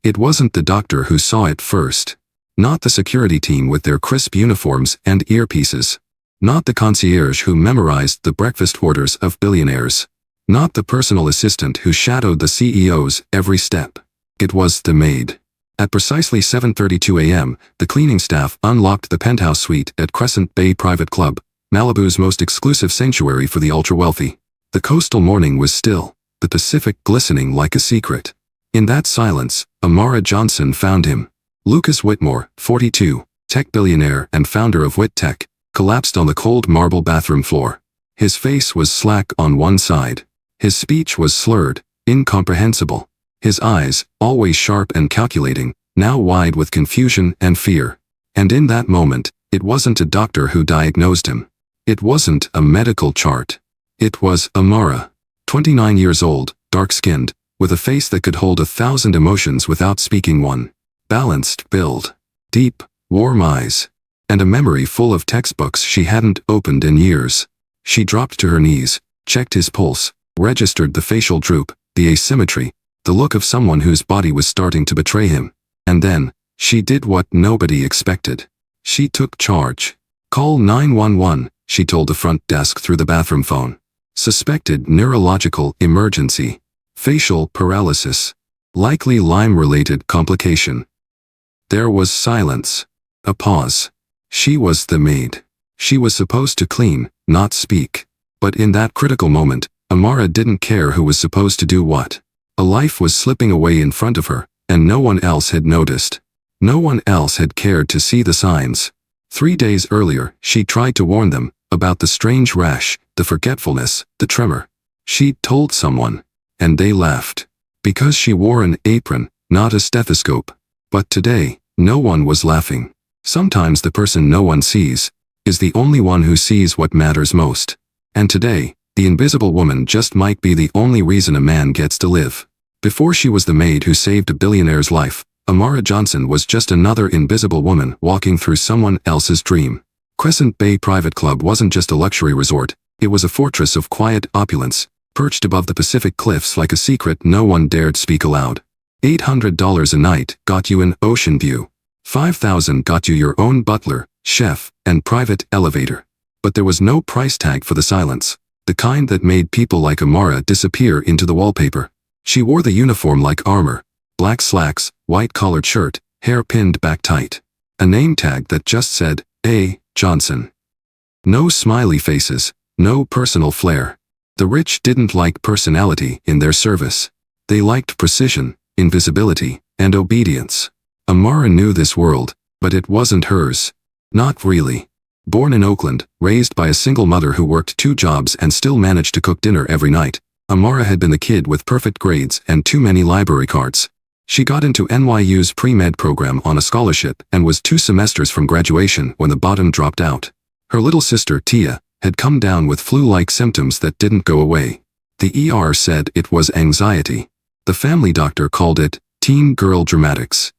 It wasn't the doctor who saw it first. Not the security team with their crisp uniforms and earpieces. Not the concierge who memorized the breakfast orders of billionaires. Not the personal assistant who shadowed the CEO's every step. It was the maid. At precisely 7:32 a.m., the cleaning staff unlocked the penthouse suite at Crescent Bay Private Club, Malibu's most exclusive sanctuary for the ultra-wealthy. The coastal morning was still, the Pacific glistening like a secret. In that silence, Amara Johnson found him. Lucas Whitmore, 42, tech billionaire and founder of Wit Tech, collapsed on the cold marble bathroom floor. His face was slack on one side. His speech was slurred, incomprehensible. His eyes, always sharp and calculating, now wide with confusion and fear. And in that moment, it wasn't a doctor who diagnosed him. It wasn't a medical chart. It was Amara. 29 years old, dark-skinned, with a face that could hold 1,000 emotions without speaking one. Balanced build. Deep, warm eyes. And a memory full of textbooks she hadn't opened in years. She dropped to her knees, checked his pulse, registered the facial droop, the asymmetry, the look of someone whose body was starting to betray him. And then, she did what nobody expected. She took charge. "Call 911, she told the front desk through the bathroom phone. "Suspected neurological emergency. Facial paralysis. Likely Lyme-related complication." There was silence. A pause. She was the maid. She was supposed to clean, not speak. But in that critical moment, Amara didn't care who was supposed to do what. A life was slipping away in front of her, and no one else had noticed. No one else had cared to see the signs. 3 days earlier, she tried to warn them about the strange rash, the forgetfulness, the tremor. She'd told someone, and they laughed. Because she wore an apron, not a stethoscope. But today, no one was laughing. Sometimes the person no one sees is the only one who sees what matters most. And today, the invisible woman just might be the only reason a man gets to live. Before she was the maid who saved a billionaire's life, Amara Johnson was just another invisible woman walking through someone else's dream. Crescent Bay Private Club wasn't just a luxury resort, it was a fortress of quiet opulence, perched above the Pacific cliffs like a secret no one dared speak aloud. $800 a night got you an ocean view. $5,000 got you your own butler, chef, and private elevator. But there was no price tag for the silence, the kind that made people like Amara disappear into the wallpaper. She wore the uniform like armor. Black slacks, white collared shirt, hair pinned back tight. A name tag that just said, A. Johnson. No smiley faces, no personal flair. The rich didn't like personality in their service. They liked precision, invisibility, and obedience. Amara knew this world, but it wasn't hers. Not really. Born in Oakland, raised by a single mother who worked 2 jobs and still managed to cook dinner every night, Amara had been the kid with perfect grades and too many library cards. She got into NYU's pre-med program on a scholarship and was 2 semesters from graduation when the bottom dropped out. Her little sister, Tia, had come down with flu-like symptoms that didn't go away. The ER said it was anxiety. The family doctor called it teen girl dramatics.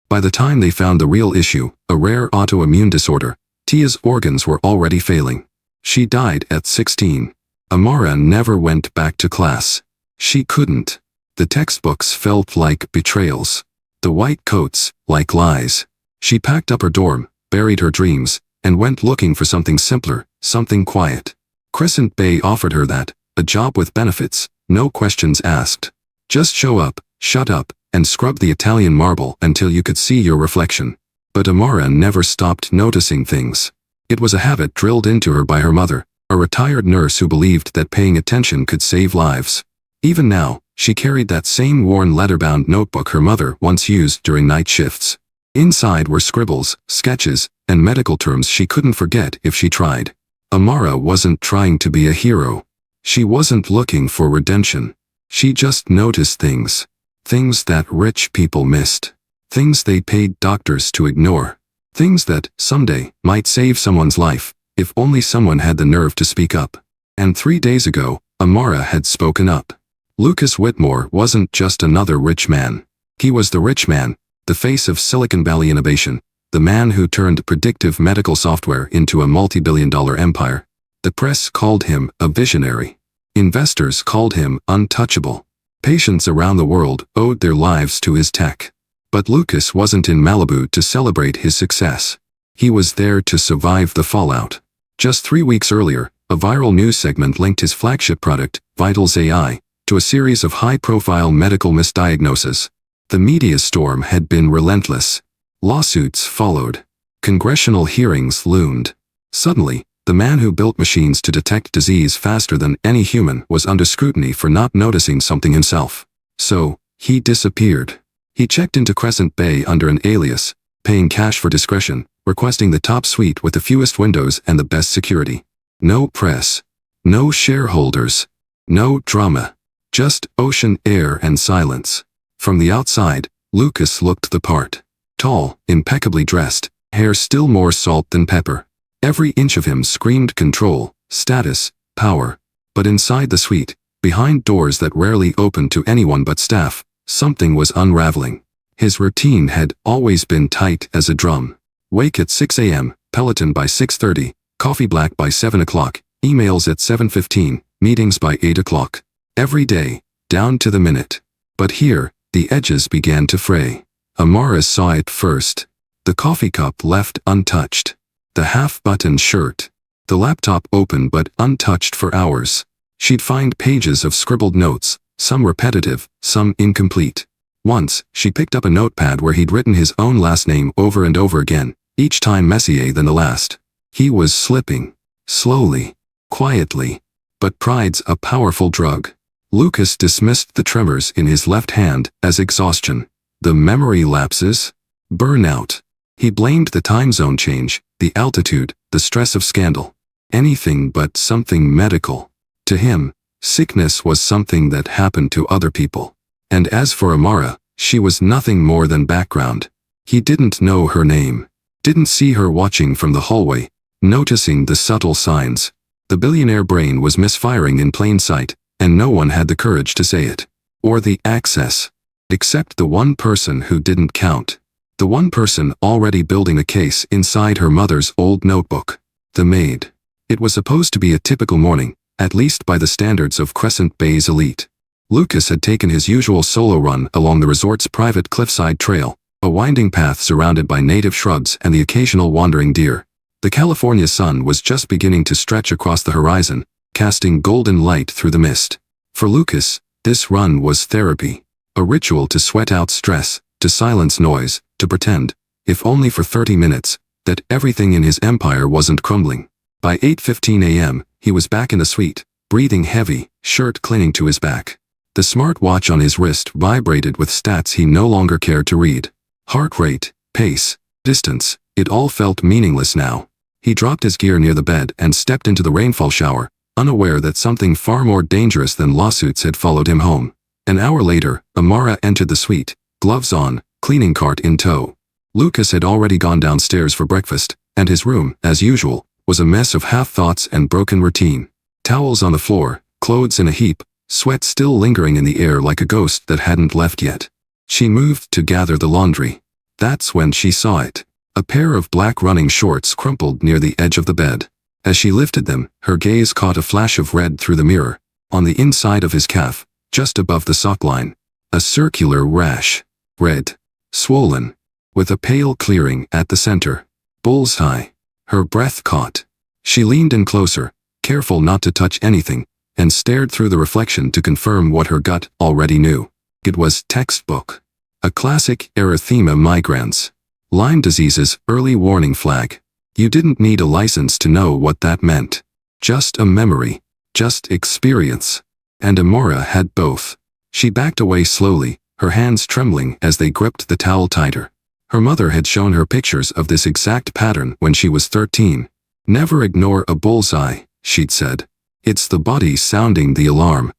By the time they found the real issue, a rare autoimmune disorder, Tia's organs were already failing. She died at 16. Amara never went back to class. She couldn't. The textbooks felt like betrayals. The white coats, like lies. She packed up her dorm, buried her dreams, and went looking for something simpler, something quiet. Crescent Bay offered her that, a job with benefits, no questions asked. Just show up, shut up, and scrub the Italian marble until you could see your reflection. But Amara never stopped noticing things. It was a habit drilled into her by her mother, a retired nurse who believed that paying attention could save lives. Even now, she carried that same worn leather-bound notebook her mother once used during night shifts. Inside were scribbles, sketches, and medical terms she couldn't forget if she tried. Amara wasn't trying to be a hero. She wasn't looking for redemption. She just noticed things. Things that rich people missed. Things they paid doctors to ignore. Things that, someday, might save someone's life, if only someone had the nerve to speak up. And 3 days ago, Amara had spoken up. Lucas Whitmore wasn't just another rich man. He was the rich man, the face of Silicon Valley innovation, the man who turned predictive medical software into a multi-billion-dollar empire. The press called him a visionary. Investors called him untouchable. Patients around the world owed their lives to his tech. But Lucas wasn't in Malibu to celebrate his success. He was there to survive the fallout. Just 3 weeks earlier, a viral news segment linked his flagship product, Vitals AI, to a series of high-profile medical misdiagnoses. The media storm had been relentless. Lawsuits followed. Congressional hearings loomed. Suddenly, the man who built machines to detect disease faster than any human was under scrutiny for not noticing something himself. So, he disappeared. He checked into Crescent Bay under an alias, paying cash for discretion, requesting the top suite with the fewest windows and the best security. No press. No shareholders. No drama. Just ocean air and silence. From the outside, Lucas looked the part. Tall, impeccably dressed, hair still more salt than pepper. Every inch of him screamed control, status, power. But inside the suite, behind doors that rarely opened to anyone but staff, something was unraveling. His routine had always been tight as a drum. Wake at 6 a.m., Peloton by 6:30, coffee black by 7 o'clock, emails at 7:15, meetings by 8 o'clock. Every day, down to the minute. But here, the edges began to fray. Amara saw it first. The coffee cup left untouched. The half-buttoned shirt. The laptop open but untouched for hours. She'd find pages of scribbled notes, some repetitive, some incomplete. Once, she picked up a notepad where he'd written his own last name over and over again, each time messier than the last. He was slipping. Slowly. Quietly. But pride's a powerful drug. Lucas dismissed the tremors in his left hand as exhaustion. The memory lapses? Burnout. He blamed the time zone change, the altitude, the stress of scandal. Anything but something medical. To him, sickness was something that happened to other people. And as for Amara, she was nothing more than background. He didn't know her name. Didn't see her watching from the hallway, noticing the subtle signs. The billionaire brain was misfiring in plain sight, and no one had the courage to say it. Or the access. Except the one person who didn't count. The one person already building a case inside her mother's old notebook. The maid. It was supposed to be a typical morning, at least by the standards of Crescent Bay's elite. Lucas had taken his usual solo run along the resort's private cliffside trail, a winding path surrounded by native shrubs and the occasional wandering deer. The California sun was just beginning to stretch across the horizon, casting golden light through the mist. For Lucas, this run was therapy. A ritual to sweat out stress, to silence noise, to pretend, if only for 30 minutes, that everything in his empire wasn't crumbling. By 8:15 a.m., he was back in the suite, breathing heavy, shirt clinging to his back. The smart watch on his wrist vibrated with stats he no longer cared to read. Heart rate, pace, distance, it all felt meaningless now. He dropped his gear near the bed and stepped into the rainfall shower, unaware that something far more dangerous than lawsuits had followed him home. An hour later, Amara entered the suite, gloves on, cleaning cart in tow. Lucas had already gone downstairs for breakfast, and his room, as usual, was a mess of half-thoughts and broken routine. Towels on the floor, clothes in a heap, sweat still lingering in the air like a ghost that hadn't left yet. She moved to gather the laundry. That's when she saw it. A pair of black running shorts crumpled near the edge of the bed. As she lifted them, her gaze caught a flash of red through the mirror. On the inside of his calf, just above the sock line, a circular rash. Red. Swollen. With a pale clearing at the center. Bullseye. Her breath caught. She leaned in closer, careful not to touch anything, and stared through the reflection to confirm what her gut already knew. It was textbook. A classic erythema migrans. Lyme disease's early warning flag. You didn't need a license to know what that meant. Just a memory. Just experience. And Amora had both. She backed away slowly, her hands trembling as they gripped the towel tighter. Her mother had shown her pictures of this exact pattern when she was 13. Never ignore a bullseye, she'd said. It's the body sounding the alarm.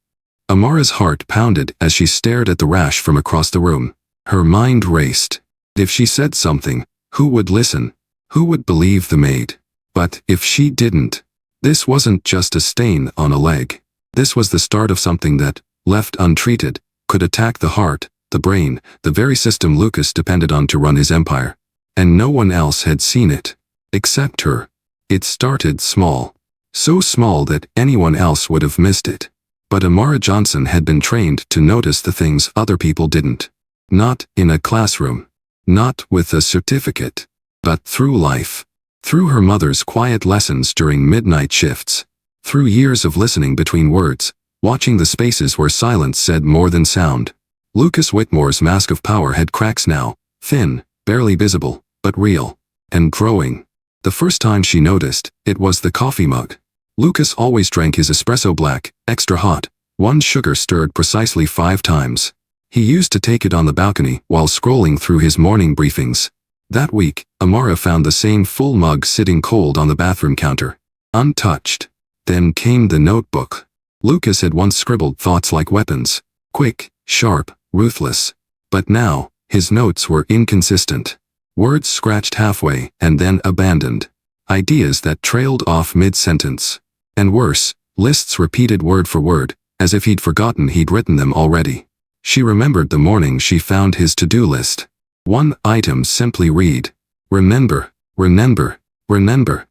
Amara's heart pounded as she stared at the rash from across the room. Her mind raced. If she said something, who would listen? Who would believe the maid? But if she didn't, this wasn't just a stain on a leg. This was the start of something that, left untreated, could attack the heart, the brain, the very system Lucas depended on to run his empire. And no one else had seen it. Except her. It started small. So small that anyone else would have missed it. But Amara Johnson had been trained to notice the things other people didn't. Not in a classroom. Not with a certificate. But through life. Through her mother's quiet lessons during midnight shifts. Through years of listening between words, watching the spaces where silence said more than sound. Lucas Whitmore's mask of power had cracks now, thin, barely visible, but real. And growing. The first time she noticed, it was the coffee mug. Lucas always drank his espresso black, extra hot, one sugar stirred precisely 5 times. He used to take it on the balcony while scrolling through his morning briefings. That week, Amara found the same full mug sitting cold on the bathroom counter. Untouched. Then came the notebook. Lucas had once scribbled thoughts like weapons. Quick, sharp, ruthless. But now, his notes were inconsistent. Words scratched halfway and then abandoned. Ideas that trailed off mid-sentence. And worse, lists repeated word for word, as if he'd forgotten he'd written them already. She remembered the morning she found his to-do list. One item simply read, "Remember, remember, remember."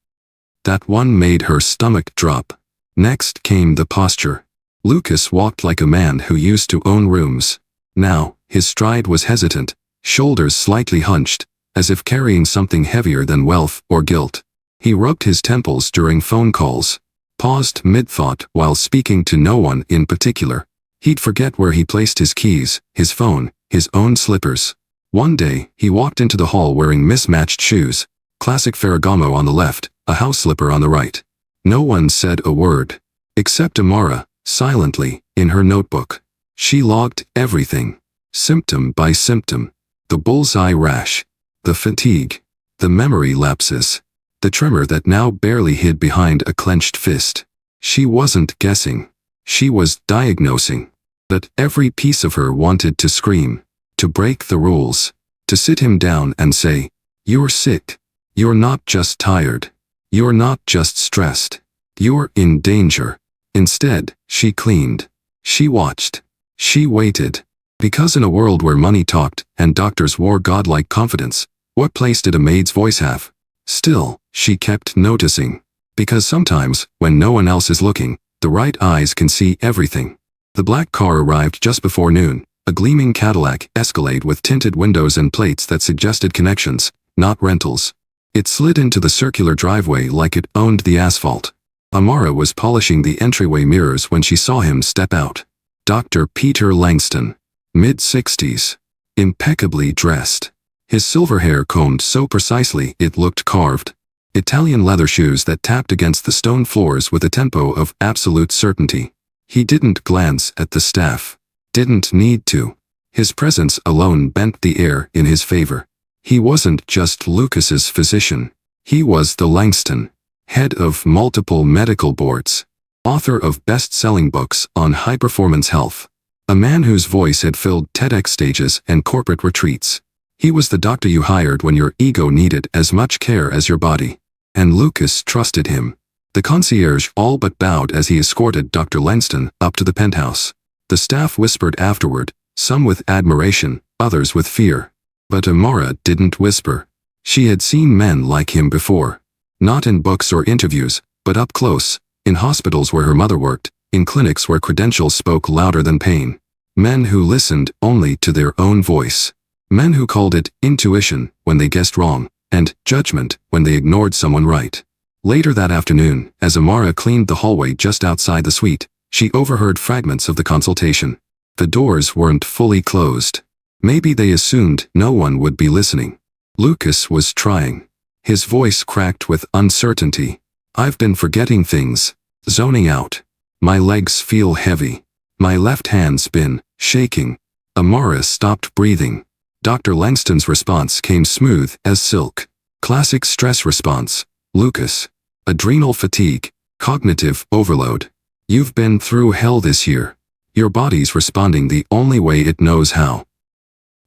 That one made her stomach drop. Next came the posture. Lucas walked like a man who used to own rooms. Now, his stride was hesitant, shoulders slightly hunched, as if carrying something heavier than wealth or guilt. He rubbed his temples during phone calls, paused mid-thought while speaking to no one in particular. He'd forget where he placed his keys, his phone, his own slippers. One day, he walked into the hall wearing mismatched shoes, classic Ferragamo on the left, a house slipper on the right. No one said a word. Except Amara, silently, in her notebook. She logged everything. Symptom by symptom. The bullseye rash. The fatigue. The memory lapses. The tremor that now barely hid behind a clenched fist. She wasn't guessing. She was diagnosing. But every piece of her wanted to scream. To break the rules. To sit him down and say, "You're sick. You're not just tired. You're not just stressed. You're in danger." Instead, she cleaned. She watched. She waited. Because in a world where money talked and doctors wore godlike confidence, what place did a maid's voice have? Still, she kept noticing. Because sometimes, when no one else is looking, the right eyes can see everything. The black car arrived just before noon, a gleaming Cadillac Escalade with tinted windows and plates that suggested connections, not rentals. It slid into the circular driveway like it owned the asphalt. Amara was polishing the entryway mirrors when she saw him step out. Dr. Peter Langston. Mid-60s. Impeccably dressed. His silver hair combed so precisely it looked carved. Italian leather shoes that tapped against the stone floors with a tempo of absolute certainty. He didn't glance at the staff. Didn't need to. His presence alone bent the air in his favor. He wasn't just Lucas's physician. He was the Langston. Head of multiple medical boards. Author of best-selling books on high-performance health. A man whose voice had filled TEDx stages and corporate retreats. He was the doctor you hired when your ego needed as much care as your body. And Lucas trusted him. The concierge all but bowed as he escorted Dr. Langston up to the penthouse. The staff whispered afterward, some with admiration, others with fear. But Amara didn't whisper. She had seen men like him before. Not in books or interviews, but up close, in hospitals where her mother worked, in clinics where credentials spoke louder than pain. Men who listened only to their own voice. Men who called it intuition when they guessed wrong, and judgment when they ignored someone right. Later that afternoon, as Amara cleaned the hallway just outside the suite, she overheard fragments of the consultation. The doors weren't fully closed. Maybe they assumed no one would be listening. Lucas was trying. His voice cracked with uncertainty. "I've been forgetting things, zoning out. My legs feel heavy. My left hand's been shaking." Amara stopped breathing. Dr. Langston's response came smooth as silk. Classic stress response. "Lucas. Adrenal fatigue. Cognitive overload. You've been through hell this year. Your body's responding the only way it knows how."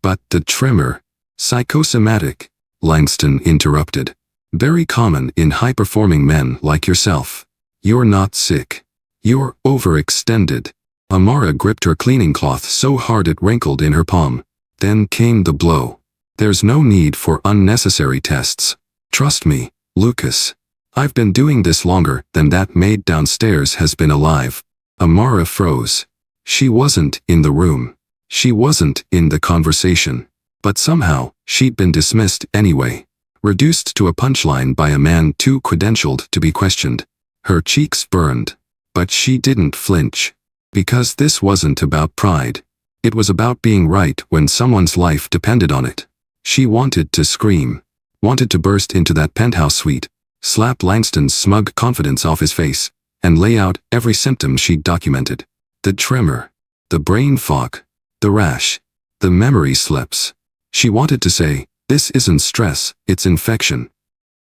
"But the tremor. Psychosomatic," Langston interrupted. "Very common in high-performing men like yourself. You're not sick. You're overextended." Amara gripped her cleaning cloth so hard it wrinkled in her palm. Then came the blow. "There's no need for unnecessary tests. Trust me, Lucas. I've been doing this longer than that maid downstairs has been alive." Amara froze. She wasn't in the room. She wasn't in the conversation. But somehow, she'd been dismissed anyway. Reduced to a punchline by a man too credentialed to be questioned. Her cheeks burned. But she didn't flinch. Because this wasn't about pride. It was about being right when someone's life depended on it. She wanted to scream. Wanted to burst into that penthouse suite, slap Langston's smug confidence off his face, and lay out every symptom she'd documented. The tremor. The brain fog. The rash. The memory slips. She wanted to say, this isn't stress, it's infection.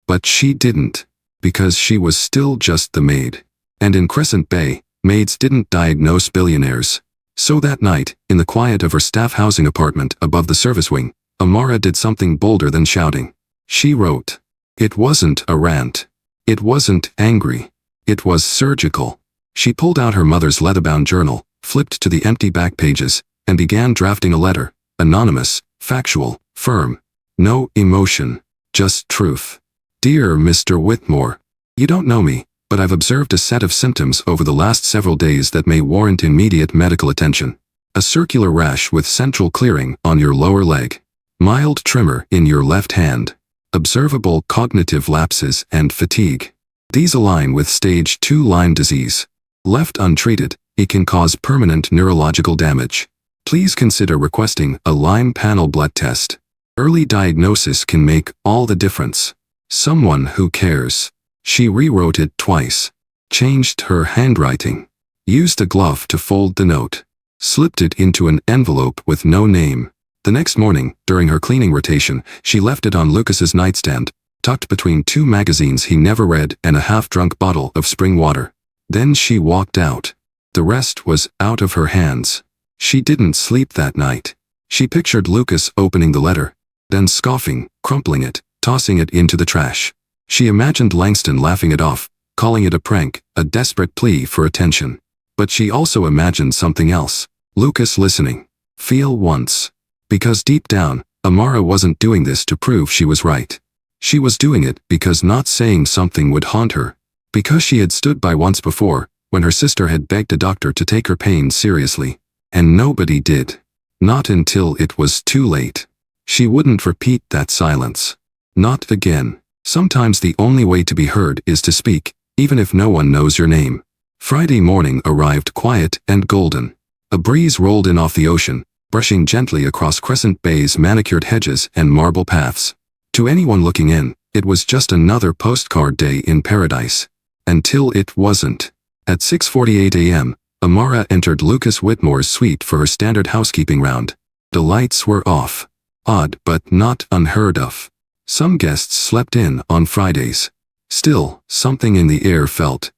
But she didn't. Because she was still just the maid. And in Crescent Bay, maids didn't diagnose billionaires. So that night, in the quiet of her staff housing apartment above the service wing, Amara did something bolder than shouting. She wrote. It wasn't a rant. It wasn't angry. It was surgical. She pulled out her mother's leather-bound journal, flipped to the empty back pages, and began drafting a letter. Anonymous, factual, firm. No emotion. Just truth. Dear Mr. Whitmore, you don't know me, but I've observed a set of symptoms over the last several days that may warrant immediate medical attention. A circular rash with central clearing on your lower leg. Mild tremor in your left hand. Observable cognitive lapses and fatigue. These align with stage 2 Lyme disease. Left untreated, it can cause permanent neurological damage. Please consider requesting a Lyme panel blood test. Early diagnosis can make all the difference. Someone who cares. She rewrote it twice. Changed her handwriting. Used a glove to fold the note. Slipped it into an envelope with no name. The next morning, during her cleaning rotation, she left it on Lucas's nightstand, tucked between 2 magazines he never read and a half-drunk bottle of spring water. Then she walked out. The rest was out of her hands. She didn't sleep that night. She pictured Lucas opening the letter, then scoffing, crumpling it, tossing it into the trash. She imagined Langston laughing it off, calling it a prank, a desperate plea for attention. But she also imagined something else. Lucas listening. Feel once. Because deep down, Amara wasn't doing this to prove she was right. She was doing it because not saying something would haunt her. Because she had stood by once before, when her sister had begged a doctor to take her pain seriously. And nobody did. Not until it was too late. She wouldn't repeat that silence. Not again. Sometimes the only way to be heard is to speak, even if no one knows your name. Friday morning arrived quiet and golden. A breeze rolled in off the ocean, brushing gently across Crescent Bay's manicured hedges and marble paths. To anyone looking in, it was just another postcard day in paradise. Until it wasn't. At 6:48 a.m., Amara entered Lucas Whitmore's suite for her standard housekeeping round. The lights were off. Odd but not unheard of. Some guests slept in on Fridays. Still, something in the air felt.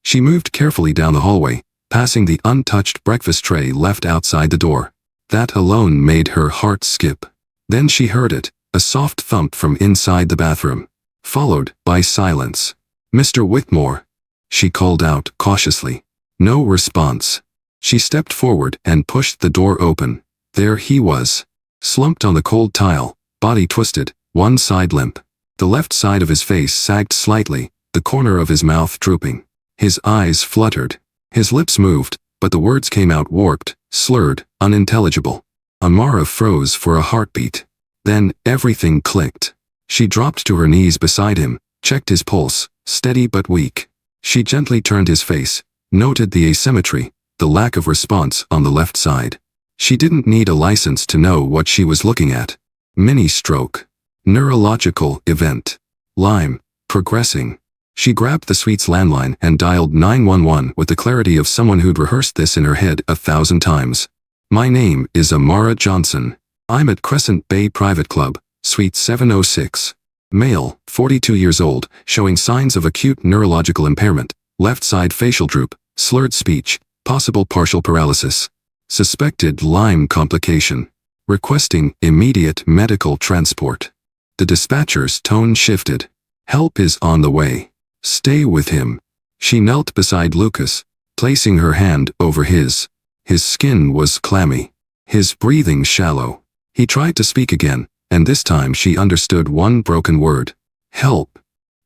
She moved carefully down the hallway, passing the untouched breakfast tray left outside the door. That alone made her heart skip. Then she heard it, a soft thump from inside the bathroom. Followed by silence. Mr. Whitmore. She called out cautiously. No response. She stepped forward and pushed the door open. There he was. Slumped on the cold tile, body twisted, one side limp. The left side of his face sagged slightly, the corner of his mouth drooping. His eyes fluttered. His lips moved, but the words came out warped, slurred, unintelligible. Amara froze for a heartbeat. Then, everything clicked. She dropped to her knees beside him, checked his pulse, steady but weak. She gently turned his face, noted the asymmetry, the lack of response on the left side. She didn't need a license to know what she was looking at. Mini-stroke. Neurological event. Lyme. Progressing. She grabbed the suite's landline and dialed 911 with the clarity of someone who'd rehearsed this in her head 1,000 times. My name is Amara Johnson. I'm at Crescent Bay Private Club, Suite 706. Male, 42 years old, showing signs of acute neurological impairment, left side facial droop, slurred speech, possible partial paralysis. Suspected Lyme complication. Requesting immediate medical transport. The dispatcher's tone shifted. Help is on the way. Stay with him. She knelt beside Lucas, placing her hand over his. His skin was clammy. His breathing shallow. He tried to speak again, and this time she understood one broken word. Help.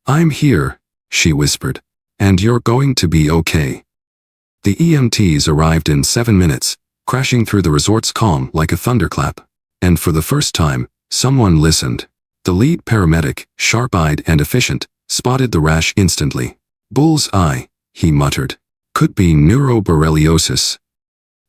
I'm here, she whispered. And you're going to be okay. The EMTs arrived in 7 minutes, crashing through the resort's calm like a thunderclap. And for the first time, someone listened. The lead paramedic, sharp-eyed and efficient, spotted the rash instantly. "Bull's eye," he muttered. "Could be neuroborreliosis."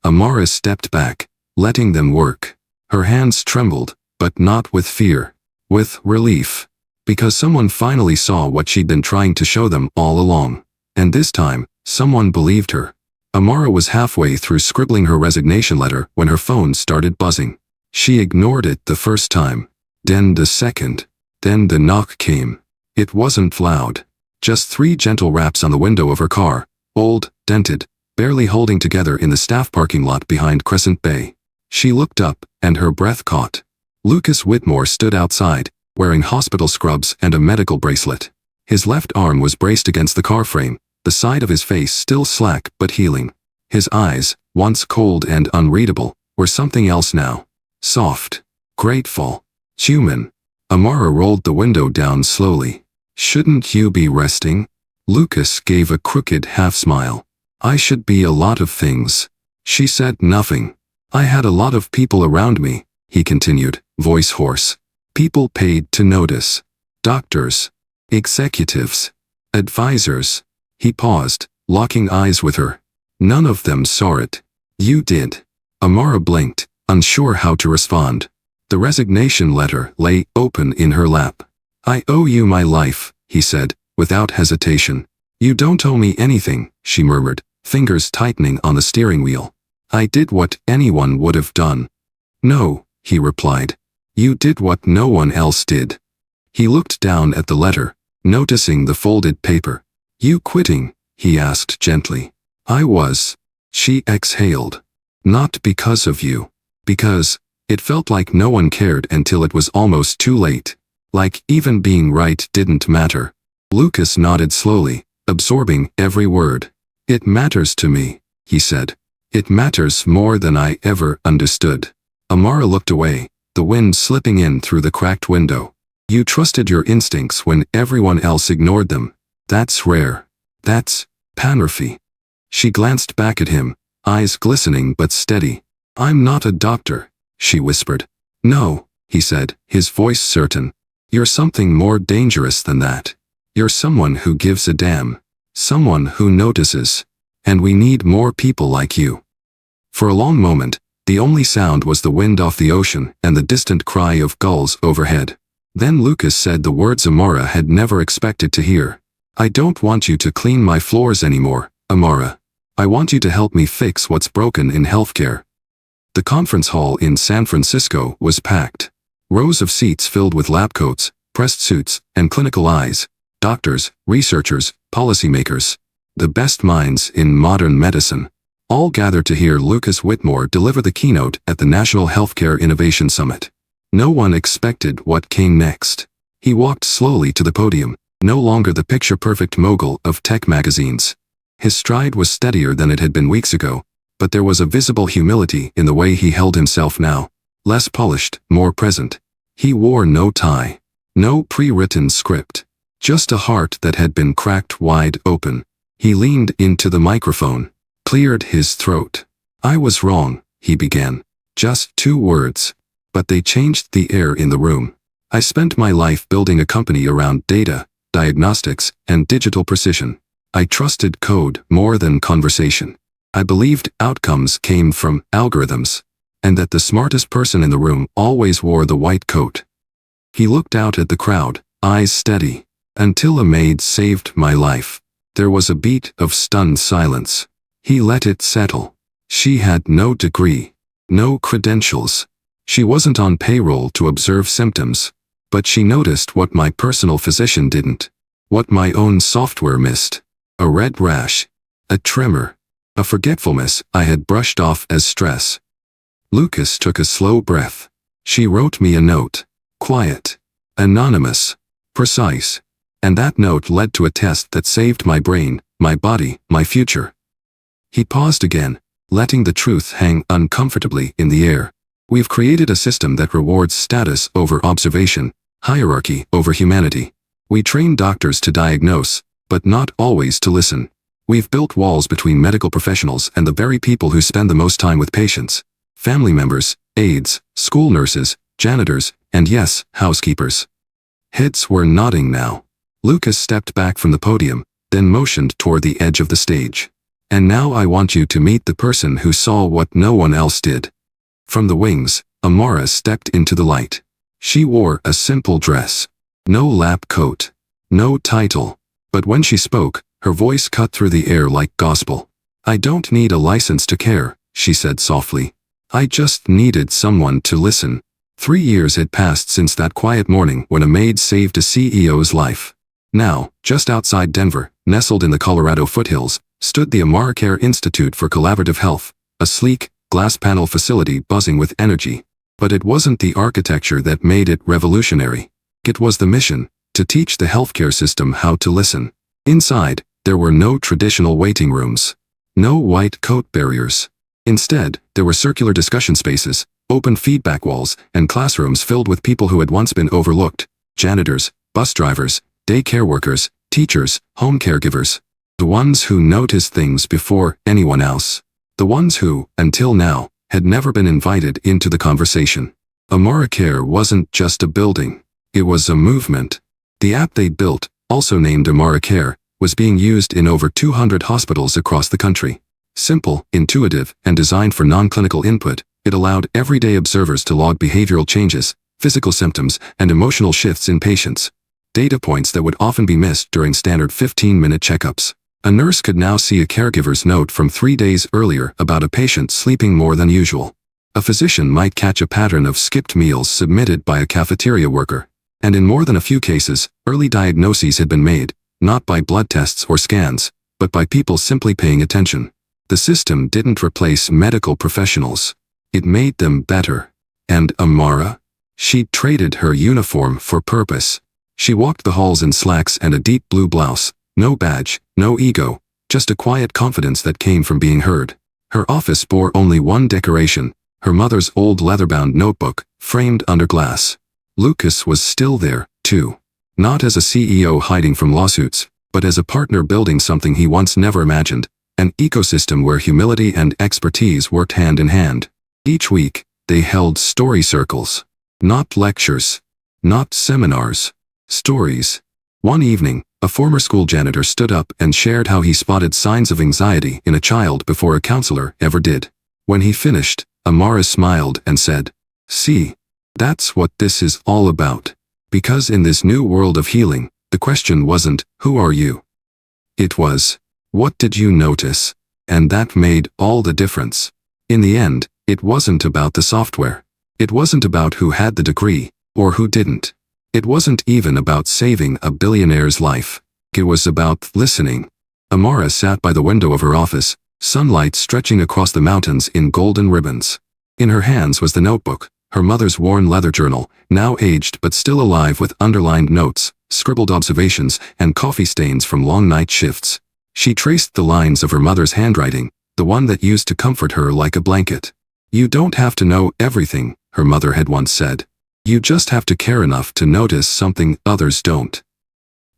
Amara stepped back, letting them work. Her hands trembled, but not with fear. With relief. Because someone finally saw what she'd been trying to show them all along. And this time, someone believed her. Amara was halfway through scribbling her resignation letter when her phone started buzzing. She ignored it the first time. Then the second. Then the knock came. It wasn't loud. Just 3 gentle raps on the window of her car, old, dented, barely holding together in the staff parking lot behind Crescent Bay. She looked up, and her breath caught. Lucas Whitmore stood outside, wearing hospital scrubs and a medical bracelet. His left arm was braced against the car frame, the side of his face still slack but healing. His eyes, once cold and unreadable, were something else now. Soft. Grateful. Human. Amara rolled the window down slowly. "Shouldn't you be resting?" Lucas gave a crooked half-smile. "I should be a lot of things." She said nothing. "I had a lot of people around me," he continued, voice hoarse. "People paid to notice. Doctors. Executives. Advisors." He paused, locking eyes with her. "None of them saw it. You did." Amara blinked, unsure how to respond. The resignation letter lay open in her lap. "I owe you my life," he said, without hesitation. "You don't owe me anything," she murmured, fingers tightening on the steering wheel. "I did what anyone would have done." "No," he replied. "You did what no one else did." He looked down at the letter, noticing the folded paper. "You quitting?" he asked gently. "I was." She exhaled. "Not because of you. Because it felt like no one cared until it was almost too late. Like even being right didn't matter." Lucas nodded slowly, absorbing every word. "It matters to me," he said. "It matters more than I ever understood." Amara looked away, the wind slipping in through the cracked window. "You trusted your instincts when everyone else ignored them. That's rare. That's panarchy." She glanced back at him, eyes glistening but steady. "I'm not a doctor," she whispered. "No," he said, his voice certain. "You're something more dangerous than that. You're someone who gives a damn. Someone who notices. And we need more people like you." For a long moment, the only sound was the wind off the ocean and the distant cry of gulls overhead. Then Lucas said the words Amara had never expected to hear. "I don't want you to clean my floors anymore, Amara. I want you to help me fix what's broken in healthcare." The conference hall in San Francisco was packed. Rows of seats filled with lab coats, pressed suits, and clinical eyes. Doctors, researchers, policymakers. The best minds in modern medicine. All gathered to hear Lucas Whitmore deliver the keynote at the National Healthcare Innovation Summit. No one expected what came next. He walked slowly to the podium, no longer the picture-perfect mogul of tech magazines. His stride was steadier than it had been weeks ago, but there was a visible humility in the way he held himself now. Less polished, more present. He wore no tie. No pre-written script. Just a heart that had been cracked wide open. He leaned into the microphone, cleared his throat. "I was wrong," he began. Just 2 words. But they changed the air in the room. "I spent my life building a company around data, diagnostics, and digital precision. I trusted code more than conversation. I believed outcomes came from algorithms, and that the smartest person in the room always wore the white coat." He looked out at the crowd, eyes steady. "Until a maid saved my life." There was a beat of stunned silence. He let it settle. She had no degree, no credentials. She wasn't on payroll to observe symptoms. But she noticed what my personal physician didn't. What my own software missed. A red rash. A tremor. A forgetfulness I had brushed off as stress. Lucas took a slow breath. "She wrote me a note. Quiet. Anonymous. Precise. And that note led to a test that saved my brain, my body, my future." He paused again, letting the truth hang uncomfortably in the air. "We've created a system that rewards status over observation, hierarchy over humanity. We train doctors to diagnose, but not always to listen. We've built walls between medical professionals and the very people who spend the most time with patients. Family members, aides, school nurses, janitors, and yes, housekeepers. Heads were nodding now. Lucas stepped back from the podium, then motioned toward the edge of the stage. And now I want you to meet the person who saw what no one else did. From the wings, Amara stepped into the light. She wore a simple dress. No lab coat. No title. But when she spoke, her voice cut through the air like gospel. I don't need a license to care, she said softly. I just needed someone to listen. 3 years had passed since that quiet morning when a maid saved a CEO's life. Now, just outside Denver, nestled in the Colorado foothills, stood the AmaraCare Institute for Collaborative Health, a sleek, glass-panel facility buzzing with energy. But it wasn't the architecture that made it revolutionary. It was the mission, to teach the healthcare system how to listen. Inside, there were no traditional waiting rooms. No white coat barriers. Instead, there were circular discussion spaces, open feedback walls, and classrooms filled with people who had once been overlooked. Janitors, bus drivers, daycare workers, teachers, home caregivers. The ones who noticed things before anyone else. The ones who, until now, had never been invited into the conversation. AmaraCare wasn't just a building. It was a movement. The app they built, also named AmaraCare, was being used in over 200 hospitals across the country. Simple, intuitive, and designed for non-clinical input, it allowed everyday observers to log behavioral changes, physical symptoms, and emotional shifts in patients. Data points that would often be missed during standard 15-minute checkups. A nurse could now see a caregiver's note from 3 days earlier about a patient sleeping more than usual. A physician might catch a pattern of skipped meals submitted by a cafeteria worker. And in more than a few cases, early diagnoses had been made, not by blood tests or scans, but by people simply paying attention. The system didn't replace medical professionals. It made them better. And Amara? She traded her uniform for purpose. She walked the halls in slacks and a deep blue blouse. No badge, no ego, just a quiet confidence that came from being heard. Her office bore only one decoration, her mother's old leather-bound notebook, framed under glass. Lucas was still there, too. Not as a CEO hiding from lawsuits, but as a partner building something he once never imagined, an ecosystem where humility and expertise worked hand in hand. Each week, they held story circles. Not lectures. Not seminars. Stories. One evening, a former school janitor stood up and shared how he spotted signs of anxiety in a child before a counselor ever did. When he finished, Amara smiled and said, "See, that's what this is all about." Because in this new world of healing, the question wasn't, "Who are you?" It was, "What did you notice?" And that made all the difference. In the end, it wasn't about the software. It wasn't about who had the degree, or who didn't. It wasn't even about saving a billionaire's life. It was about listening. Amara sat by the window of her office, sunlight stretching across the mountains in golden ribbons. In her hands was the notebook, her mother's worn leather journal, now aged but still alive with underlined notes, scribbled observations, and coffee stains from long night shifts. She traced the lines of her mother's handwriting, the one that used to comfort her like a blanket. "You don't have to know everything," her mother had once said. "You just have to care enough to notice something others don't."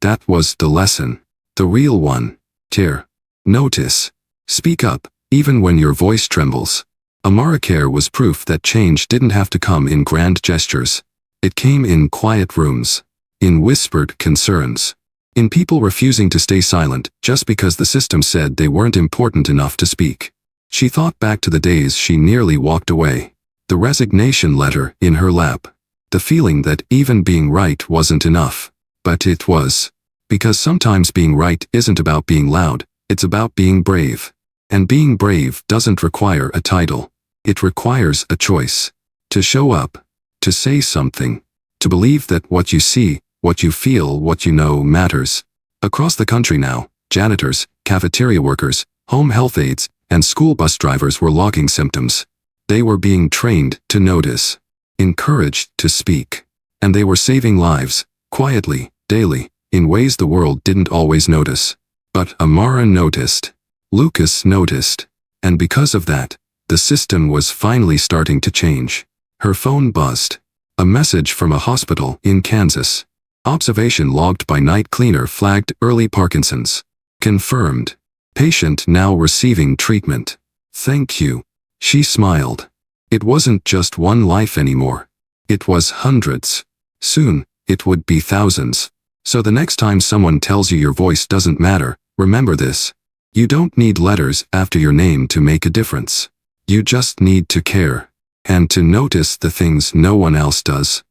That was the lesson. The real one. Care. Notice. Speak up, even when your voice trembles. AmaraCare was proof that change didn't have to come in grand gestures. It came in quiet rooms. In whispered concerns. In people refusing to stay silent just because the system said they weren't important enough to speak. She thought back to the days she nearly walked away. The resignation letter in her lap. The feeling that even being right wasn't enough. But it was. Because sometimes being right isn't about being loud, it's about being brave. And being brave doesn't require a title. It requires a choice. To show up. To say something. To believe that what you see, what you feel, what you know matters. Across the country now, janitors, cafeteria workers, home health aides, and school bus drivers were logging symptoms. They were being trained to notice. Encouraged to speak. And they were saving lives, quietly, daily, in ways the world didn't always notice. But Amara noticed. Lucas noticed. And because of that, the system was finally starting to change. Her phone buzzed. A message from a hospital in Kansas. Observation logged by night cleaner flagged early Parkinson's. Confirmed. Patient now receiving treatment. Thank you. She smiled. It wasn't just one life anymore. It was hundreds. Soon, it would be thousands. So the next time someone tells you your voice doesn't matter, remember this. You don't need letters after your name to make a difference. You just need to care. And to notice the things no one else does.